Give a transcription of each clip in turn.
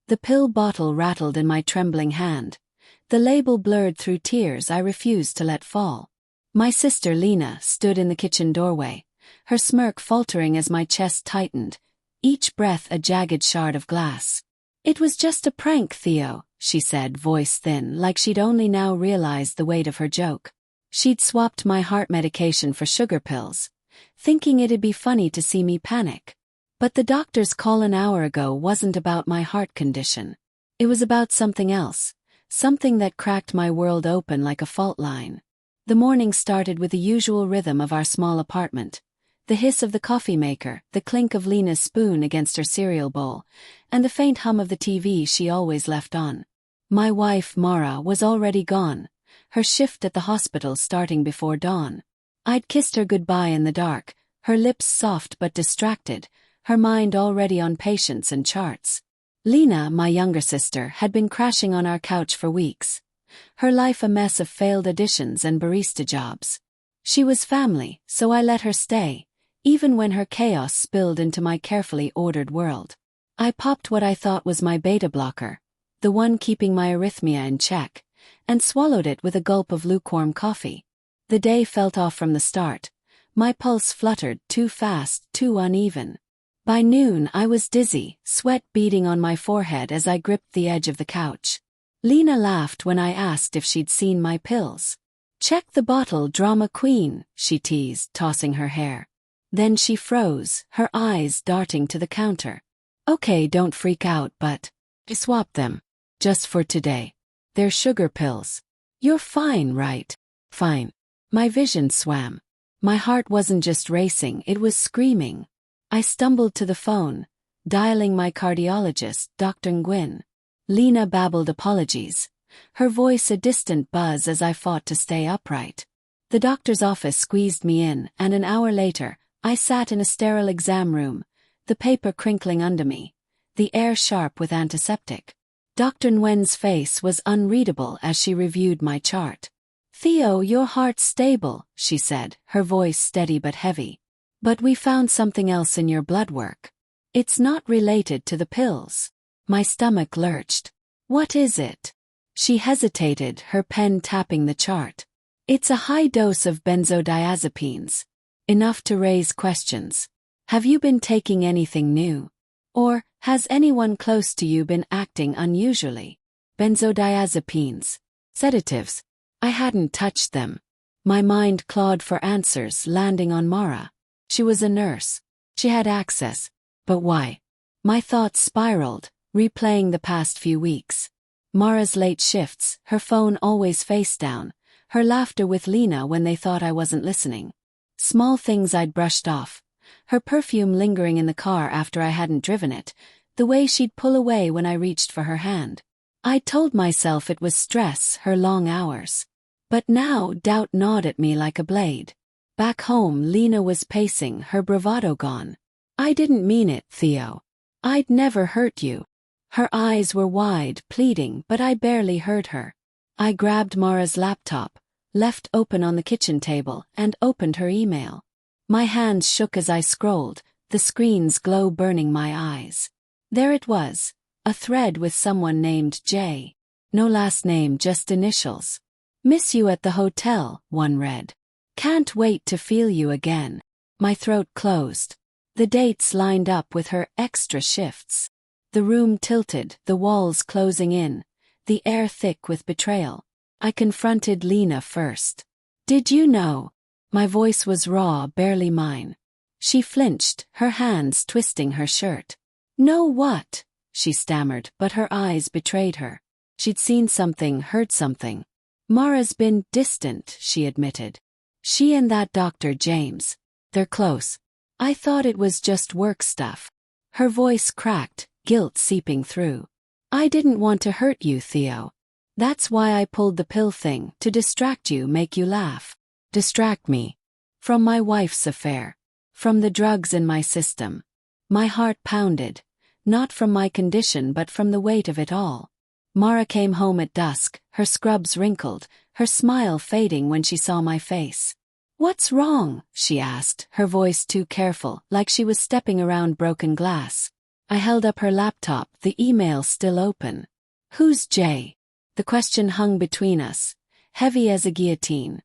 The pill bottle rattled in my trembling hand. The label blurred through tears I refused to let fall. My sister Lena stood in the kitchen doorway, her smirk faltering as my chest tightened, each breath a jagged shard of glass. "It was just a prank, Theo," she said, voice thin, like she'd only now realized the weight of her joke. She'd swapped my heart medication for sugar pills, thinking it'd be funny to see me panic. But the doctor's call an hour ago wasn't about my heart condition. It was about something else, something that cracked my world open like a fault line. The morning started with the usual rhythm of our small apartment. The hiss of the coffee maker, the clink of Lena's spoon against her cereal bowl, and the faint hum of the TV she always left on. My wife, Mara, was already gone, her shift at the hospital starting before dawn. I'd kissed her goodbye in the dark, her lips soft but distracted, her mind already on patients and charts. Lena, my younger sister, had been crashing on our couch for weeks, her life a mess of failed auditions and barista jobs. She was family, so I let her stay, even when her chaos spilled into my carefully ordered world. I popped what I thought was my beta blocker, the one keeping my arrhythmia in check, and swallowed it with a gulp of lukewarm coffee. The day felt off from the start. My pulse fluttered, too fast, too uneven. By noon I was dizzy, sweat beading on my forehead as I gripped the edge of the couch. Lena laughed when I asked if she'd seen my pills. "Check the bottle, drama queen," she teased, tossing her hair. Then she froze, her eyes darting to the counter. "Okay, don't freak out, but I swapped them. Just for today. They're sugar pills. You're fine, right?" "Fine." My vision swam. My heart wasn't just racing, it was screaming. I stumbled to the phone, dialing my cardiologist, Dr. Nguyen. Lena babbled apologies, her voice a distant buzz as I fought to stay upright. The doctor's office squeezed me in, and an hour later, I sat in a sterile exam room, the paper crinkling under me, the air sharp with antiseptic. Dr. Nguyen's face was unreadable as she reviewed my chart. "Theo, your heart's stable," she said, her voice steady but heavy. "But we found something else in your blood work. It's not related to the pills." My stomach lurched. "What is it?" She hesitated, her pen tapping the chart. "It's a high dose of benzodiazepines. Enough to raise questions. Have you been taking anything new? Or, has anyone close to you been acting unusually?" Benzodiazepines. Sedatives. I hadn't touched them. My mind clawed for answers, landing on Mara. She was a nurse. She had access. But why? My thoughts spiraled, replaying the past few weeks. Mara's late shifts, her phone always face down, her laughter with Lena when they thought I wasn't listening. Small things I'd brushed off. Her perfume lingering in the car after I hadn't driven it, the way she'd pull away when I reached for her hand. I'd told myself it was stress, her long hours. But now doubt gnawed at me like a blade. Back home, Lena was pacing, her bravado gone. "I didn't mean it, Theo. I'd never hurt you." Her eyes were wide, pleading, but I barely heard her. I grabbed Mara's laptop, left open on the kitchen table, and opened her email. My hands shook as I scrolled, the screen's glow burning my eyes. There it was, a thread with someone named J. No last name, just initials. "Miss you at the hotel," one read. "Can't wait to feel you again." My throat closed. The dates lined up with her extra shifts. The room tilted, the walls closing in, the air thick with betrayal. I confronted Lena first. "Did you know?" My voice was raw, barely mine. She flinched, her hands twisting her shirt. "Know what?" she stammered, but her eyes betrayed her. She'd seen something, heard something. "Mara's been distant," she admitted. "She and that Dr. James. They're close. I thought it was just work stuff." Her voice cracked, guilt seeping through. "I didn't want to hurt you, Theo. That's why I pulled the pill thing, to distract you, make you laugh." Distract me. From my wife's affair. From the drugs in my system. My heart pounded. Not from my condition but from the weight of it all. Mara came home at dusk, her scrubs wrinkled, her smile fading when she saw my face. "What's wrong?" she asked, her voice too careful, like she was stepping around broken glass. I held up her laptop, the email still open. Who's Jay? The question hung between us, heavy as a guillotine.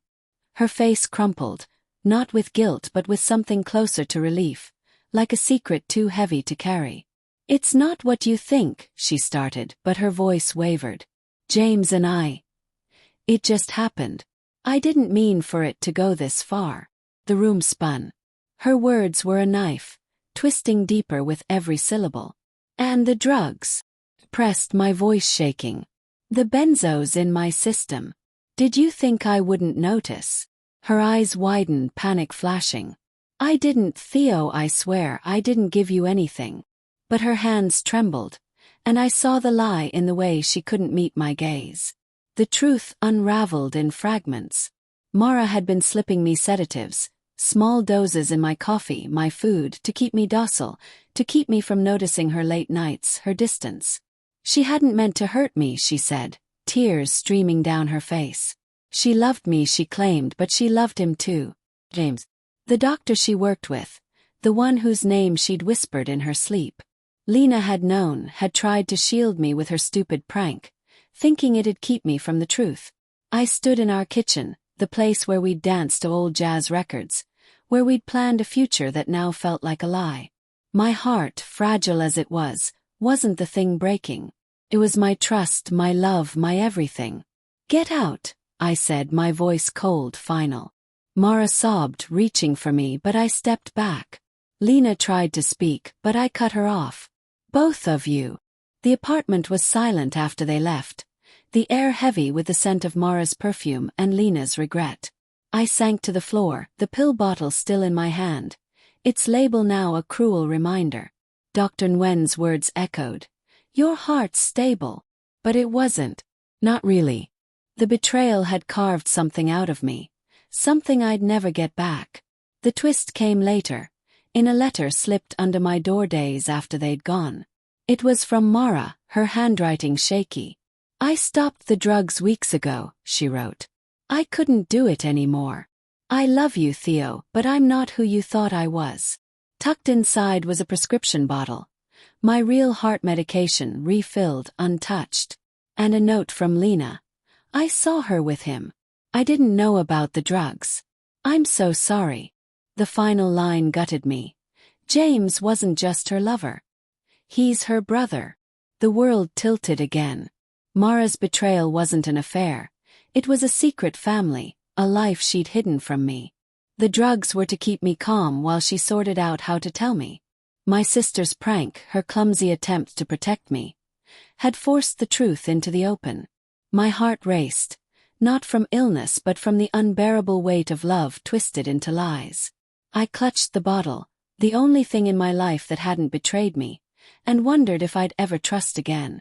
Her face crumpled, not with guilt but with something closer to relief, like a secret too heavy to carry. It's not what you think, she started, but her voice wavered. James and I. It just happened. I didn't mean for it to go this far. The room spun. Her words were a knife, twisting deeper with every syllable. And the drugs? Pressed, my voice shaking. The benzos in my system. Did you think I wouldn't notice? Her eyes widened, panic flashing. I didn't, Theo, I swear I didn't give you anything. But her hands trembled, and I saw the lie in the way she couldn't meet my gaze. The truth unraveled in fragments. Mara had been slipping me sedatives, small doses in my coffee, my food, to keep me docile, to keep me from noticing her late nights, her distance. She hadn't meant to hurt me, she said, tears streaming down her face. She loved me, she claimed, but she loved him too. James. The doctor she worked with, the one whose name she'd whispered in her sleep. Lena had known, had tried to shield me with her stupid prank, thinking it'd keep me from the truth. I stood in our kitchen, the place where we'd danced to old jazz records, where we'd planned a future that now felt like a lie. My heart, fragile as it was, wasn't the thing breaking. It was my trust, my love, my everything. Get out, I said, my voice cold, final. Mara sobbed, reaching for me, but I stepped back. Lena tried to speak, but I cut her off. Both of you. The apartment was silent after they left, the air heavy with the scent of Mara's perfume and Lena's regret. I sank to the floor, the pill bottle still in my hand, its label now a cruel reminder. Dr. Nguyen's words echoed. Your heart's stable. But it wasn't. Not really. The betrayal had carved something out of me, something I'd never get back. The twist came later, in a letter slipped under my door days after they'd gone. It was from Mara, her handwriting shaky. I stopped the drugs weeks ago, she wrote. I couldn't do it anymore. I love you, Theo, but I'm not who you thought I was. Tucked inside was a prescription bottle, my real heart medication refilled, untouched. And a note from Lena. I saw her with him. I didn't know about the drugs. I'm so sorry. The final line gutted me. James wasn't just her lover. He's her brother. The world tilted again. Mara's betrayal wasn't an affair. It was a secret family, a life she'd hidden from me. The drugs were to keep me calm while she sorted out how to tell me. My sister's prank, her clumsy attempt to protect me, had forced the truth into the open. My heart raced, not from illness but from the unbearable weight of love twisted into lies. I clutched the bottle, the only thing in my life that hadn't betrayed me, and wondered if I'd ever trust again.